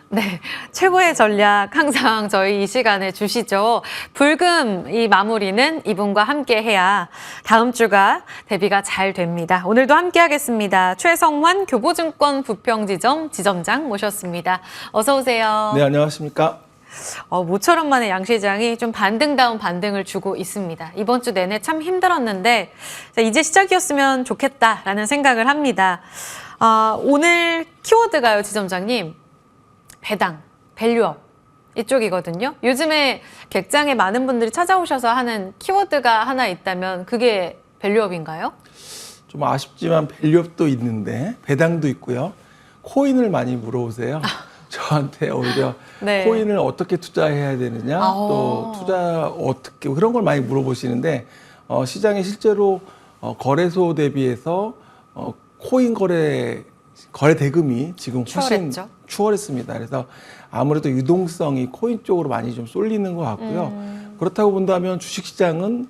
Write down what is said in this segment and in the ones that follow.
네, 최고의 전략 항상 저희 이 시간에 주시죠. 불금 이 마무리는 이분과 함께 해야 다음 주가 대비가 잘 됩니다. 오늘도 함께 하겠습니다. 최성환 교보증권 부평지점 지점장 모셨습니다. 어서 오세요. 네, 안녕하십니까? 모처럼 만에 양시장이 좀 반등다운 반등을 주고 있습니다. 이번 주 내내 참 힘들었는데 이제 시작이었으면 좋겠다라는 생각을 합니다. 오늘 키워드가요, 지점장님. 배당, 밸류업 이쪽이거든요. 요즘에 객장에 많은 분들이 찾아오셔서 하는 키워드가 하나 있다면 그게 밸류업인가요? 좀 아쉽지만 밸류업도 있는데 배당도 있고요. 코인을 많이 물어보세요. 저한테 오히려 네. 코인을 어떻게 투자해야 되느냐, 또 투자 어떻게 그런 걸 많이 물어보시는데 시장에 실제로 거래소 대비해서 코인 거래 대금이 지금 훨씬 추월했습니다. 그래서 아무래도 유동성이 코인 쪽으로 많이 좀 쏠리는 것 같고요. 그렇다고 본다면 주식시장은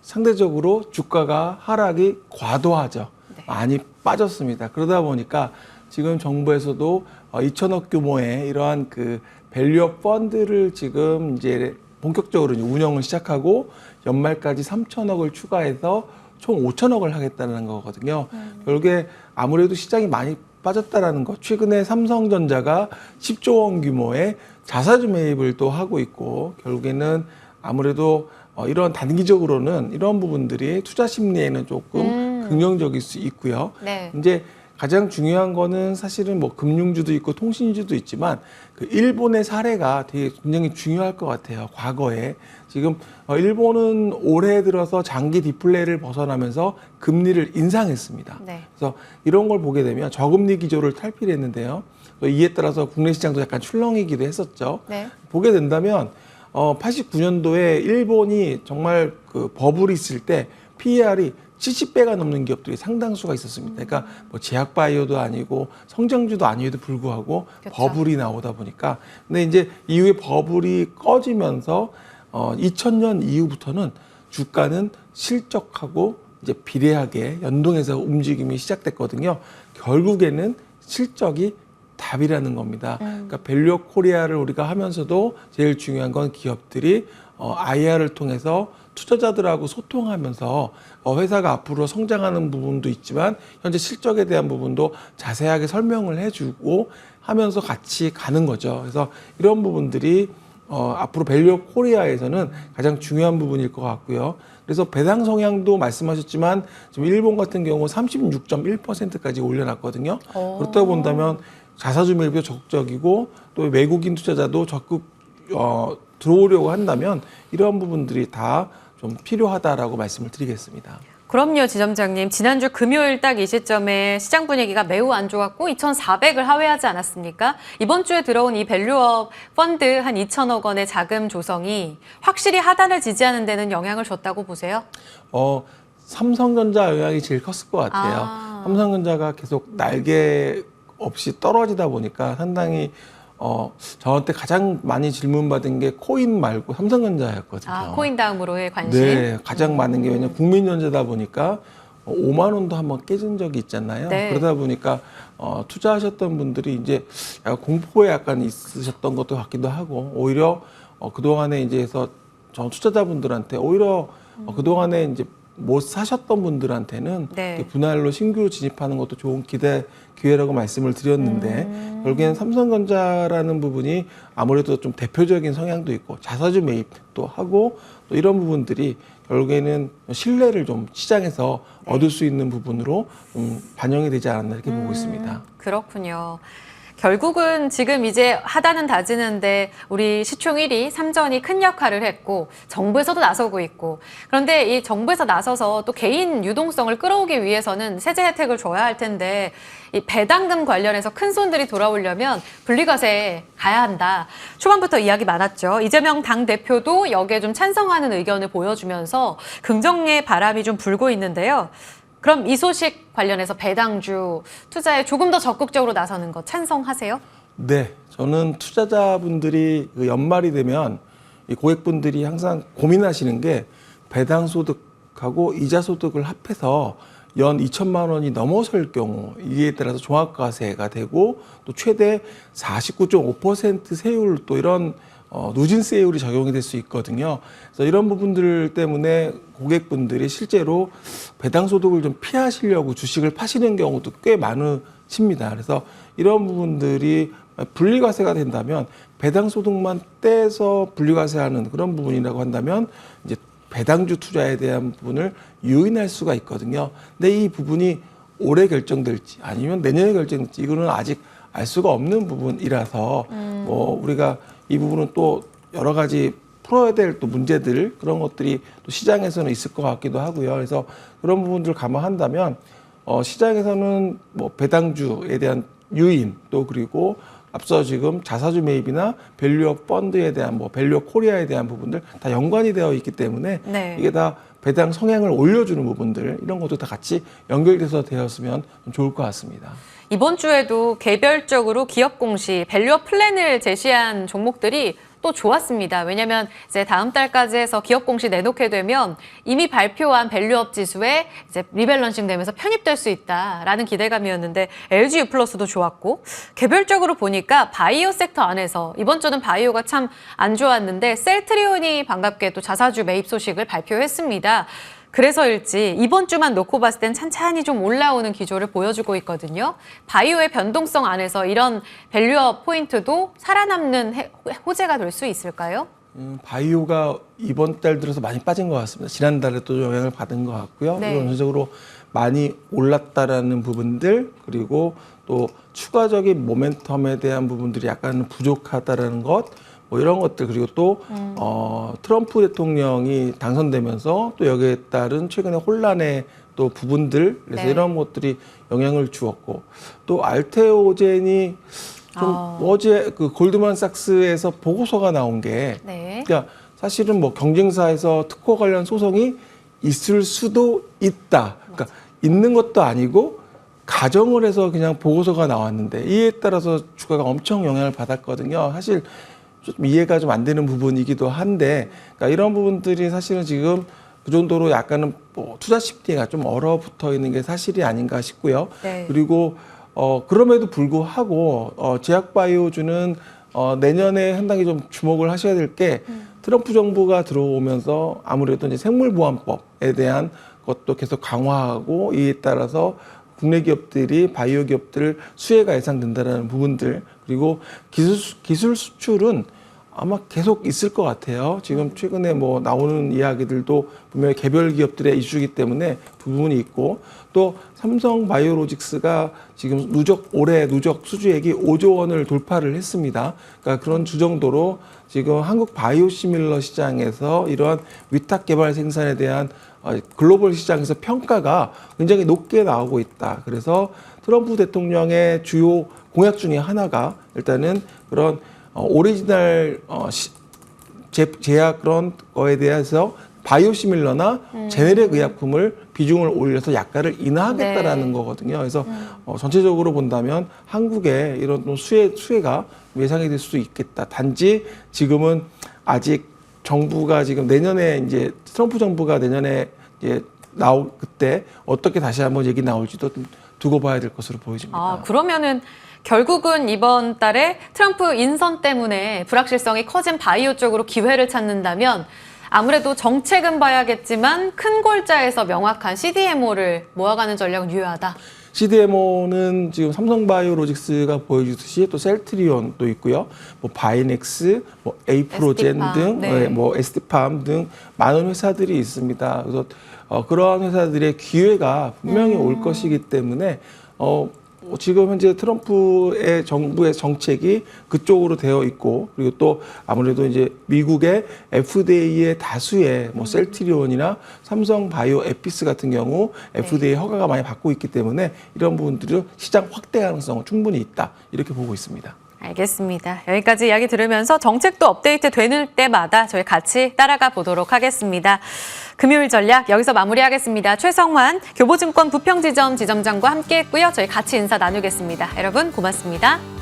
상대적으로 주가가 하락이 과도하죠. 네. 많이 빠졌습니다. 그러다 보니까 지금 정부에서도 2천억 규모의 이러한 그 밸류업 펀드를 지금 이제 본격적으로 운영을 시작하고 연말까지 3천억을 추가해서 총 5천억을 하겠다는 거거든요. 결국에 아무래도 시장이 많이 빠졌다라는 것. 최근에 삼성전자가 10조 원 규모의 자사주 매입을 또 하고 있고 결국에는 아무래도 이런 단기적으로는 이런 부분들이 투자 심리에는 조금 긍정적일 수 있고요. 네. 이제 가장 중요한 거는 사실은 뭐 금융주도 있고 통신주도 있지만 그 일본의 사례가 되게 굉장히 중요할 것 같아요. 과거에 지금 일본은 올해 들어서 장기 디플레를 벗어나면서 금리를 인상했습니다. 네. 그래서 이런 걸 보게 되면 저금리 기조를 탈피했는데요. 이에 따라서 국내 시장도 약간 출렁이기도 했었죠. 네. 보게 된다면 89년도에 일본이 정말 그 버블이 있을 때 PER이 70배가 넘는 기업들이 상당수가 있었습니다. 그러니까 뭐 제약바이오도 아니고 성장주도 아니에도 불구하고 그렇죠. 버블이 나오다 보니까 근데 이제 이후에 버블이 꺼지면서 2000년 이후부터는 주가는 실적하고 이제 비례하게 연동해서 움직임이 시작됐거든요. 결국에는 실적이 답이라는 겁니다. 그러니까 밸류업 코리아를 우리가 하면서도 제일 중요한 건 기업들이 IR을 통해서 투자자들하고 소통하면서 회사가 앞으로 성장하는 부분도 있지만 현재 실적에 대한 부분도 자세하게 설명을 해주고 하면서 같이 가는 거죠. 그래서 이런 부분들이 앞으로 밸류업 코리아에서는 가장 중요한 부분일 것 같고요. 그래서 배당 성향도 말씀하셨지만 지금 일본 같은 경우 36.1%까지 올려놨거든요. 그렇다고 본다면 자사주 매입도 적극적이고 또 외국인 투자자도 적극 들어오려고 한다면 이런 부분들이 다 좀 필요하다라고 말씀을 드리겠습니다. 그럼요, 지점장님. 지난주 금요일 딱 이 시점에 시장 분위기가 매우 안 좋았고 2,400을 하회하지 않았습니까? 이번 주에 들어온 이 밸류업 펀드 한 2천억 원의 자금 조성이 확실히 하단을 지지하는 데는 영향을 줬다고 보세요? 삼성전자 영향이 제일 컸을 것 같아요. 삼성전자가 계속 날개 없이 떨어지다 보니까 상당히 저한테 가장 많이 질문받은 게 코인 말고 삼성전자였거든요. 코인 다음으로의 관심? 네, 가장 많은 게 왜냐면 국민연재다 보니까 5만 원도 한번 깨진 적이 있잖아요. 네. 그러다 보니까 투자하셨던 분들이 이제 약간 공포에 약간 있으셨던 것도 같기도 하고 오히려 그동안에 이제 해서 전 투자자분들한테 오히려 그동안에 이제 못 사셨던 분들한테는 네. 분할로 신규로 진입하는 것도 좋은 기회라고 말씀을 드렸는데 결국에는 삼성전자라는 부분이 아무래도 좀 대표적인 성향도 있고 자사주 매입도 하고 또 이런 부분들이 결국에는 신뢰를 좀 시장에서 얻을 수 있는 부분으로 좀 반영이 되지 않았나 이렇게 보고 있습니다. 그렇군요. 결국은 지금 이제 하단은 다지는데 우리 시총 1위 삼전이 큰 역할을 했고 정부에서도 나서고 있고 그런데 이 정부에서 나서서 또 개인 유동성을 끌어오기 위해서는 세제 혜택을 줘야 할 텐데 이 배당금 관련해서 큰 손들이 돌아오려면 분리과세에 가야 한다. 초반부터 이야기 많았죠. 이재명 당대표도 여기에 좀 찬성하는 의견을 보여주면서 긍정의 바람이 좀 불고 있는데요. 그럼 이 소식 관련해서 배당주 투자에 조금 더 적극적으로 나서는 거 찬성하세요? 네, 저는 투자자분들이 연말이 되면 이 고객분들이 항상 고민하시는 게 배당 소득하고 이자 소득을 합해서 연 2천만 원이 넘어설 경우 이에 따라서 종합과세가 되고 또 최대 49.5% 세율 또 이런 누진세율이 적용이 될 수 있거든요. 그래서 이런 부분들 때문에 고객분들이 실제로 배당소득을 좀 피하시려고 주식을 파시는 경우도 꽤 많으십니다. 그래서 이런 부분들이 분리과세가 된다면 배당소득만 떼서 분리과세하는 그런 부분이라고 한다면 이제 배당주 투자에 대한 부분을 유인할 수가 있거든요. 근데 이 부분이 올해 결정될지 아니면 내년에 결정될지 이거는 아직 알 수가 없는 부분이라서 뭐 우리가 이 부분은 또 여러 가지 풀어야 될 또 문제들 그런 것들이 또 시장에서는 있을 것 같기도 하고요. 그래서 그런 부분들을 감안한다면 시장에서는 뭐 배당주에 대한 유인 또 그리고 앞서 지금 자사주 매입이나 밸류업 펀드에 대한 뭐 밸류업 코리아에 대한 부분들 다 연관이 되어 있기 때문에 네. 이게 다 배당 성향을 올려주는 부분들 이런 것도 다 같이 연결돼서 되었으면 좋을 것 같습니다. 이번 주에도 개별적으로 기업 공시, 밸류업 플랜을 제시한 종목들이 또 좋았습니다. 왜냐하면 이제 다음 달까지 해서 기업 공시 내놓게 되면 이미 발표한 밸류업 지수에 이제 리밸런싱 되면서 편입될 수 있다라는 기대감이었는데 LG U+도 좋았고 개별적으로 보니까 바이오 섹터 안에서 이번 주는 바이오가 참 안 좋았는데 셀트리온이 반갑게 또 자사주 매입 소식을 발표했습니다. 그래서일지 이번 주만 놓고 봤을 땐 찬찬히 좀 올라오는 기조를 보여주고 있거든요. 바이오의 변동성 안에서 이런 밸류업 포인트도 살아남는 호재가 될 수 있을까요? 바이오가 이번 달 들어서 많이 빠진 것 같습니다. 지난달에 또 영향을 받은 것 같고요. 네. 전체적으로 많이 올랐다라는 부분들 그리고 또 추가적인 모멘텀에 대한 부분들이 약간 부족하다라는 것 뭐 이런 것들 그리고 또 트럼프 대통령이 당선되면서 또 여기에 따른 최근에 혼란의 또 부분들 그래서 네. 이런 것들이 영향을 주었고 또 알테오젠이 좀 어제 그 골드만삭스에서 보고서가 나온 게 네. 그러니까 사실은 뭐 경쟁사에서 특허 관련 소송이 있을 수도 있다. 그러니까 있는 것도 아니고 가정을 해서 그냥 보고서가 나왔는데 이에 따라서 주가가 엄청 영향을 받았거든요. 사실 좀 이해가 좀 안 되는 부분이기도 한데 그러니까 이런 부분들이 사실은 지금 그 정도로 약간은 뭐 투자 심리가 좀 얼어붙어 있는 게 사실이 아닌가 싶고요. 네. 그리고 그럼에도 불구하고 제약바이오주는 내년에 상당히 좀 주목을 하셔야 될 게 트럼프 정부가 들어오면서 아무래도 이제 생물보안법에 대한 것도 계속 강화하고 이에 따라서 국내 기업들이 바이오 기업들 수혜가 예상된다라는 부분들 그리고 기술 수출은 아마 계속 있을 것 같아요. 지금 최근에 뭐 나오는 이야기들도 분명히 개별 기업들의 이슈이기 때문에 부분이 있고 또 삼성 바이오로직스가 지금 올해 누적 수주액이 5조 원을 돌파를 했습니다. 그러니까 그런 주정도로 지금 한국 바이오시밀러 시장에서 이러한 위탁 개발 생산에 대한 글로벌 시장에서 평가가 굉장히 높게 나오고 있다. 그래서 트럼프 대통령의 주요 공약 중에 하나가 일단은 그런 오리지널 제약 그런 거에 대해서 바이오시밀러나 제네릭 의약품을 비중을 올려서 약가를 인하하겠다라는 네. 거거든요. 그래서 전체적으로 본다면 한국의 이런 또 수혜가 예상이 될 수도 있겠다. 단지 지금은 아직 정부가 지금 내년에 이제 트럼프 정부가 내년에 이제 그때 어떻게 다시 한번 얘기 나올지도 좀 두고 봐야 될 것으로 보여집니다. 그러면은 결국은 이번 달에 트럼프 인선 때문에 불확실성이 커진 바이오 쪽으로 기회를 찾는다면 아무래도 정책은 봐야겠지만 큰 골자에서 명확한 CDMO를 모아가는 전략은 유효하다. CDMO는 지금 삼성바이오로직스가 보여주듯이 또 셀트리온도 있고요. 뭐 바이넥스, 뭐 에이프로젠 에스티팜, 등, 네. 뭐 에스티팜 등 많은 회사들이 있습니다. 그래서 그러한 회사들의 기회가 분명히 올 것이기 때문에 지금 현재 트럼프의 정부의 정책이 그쪽으로 되어 있고 그리고 또 아무래도 이제 미국의 FDA의 다수의 뭐 셀트리온이나 삼성 바이오 에피스 같은 경우 FDA 허가가 많이 받고 있기 때문에 이런 부분들은 시장 확대 가능성은 충분히 있다 이렇게 보고 있습니다. 알겠습니다. 여기까지 이야기 들으면서 정책도 업데이트 되는 때마다 저희 같이 따라가 보도록 하겠습니다. 금요일 전략 여기서 마무리하겠습니다. 최성환 교보증권 부평지점 지점장과 함께했고요. 저희 같이 인사 나누겠습니다. 여러분 고맙습니다.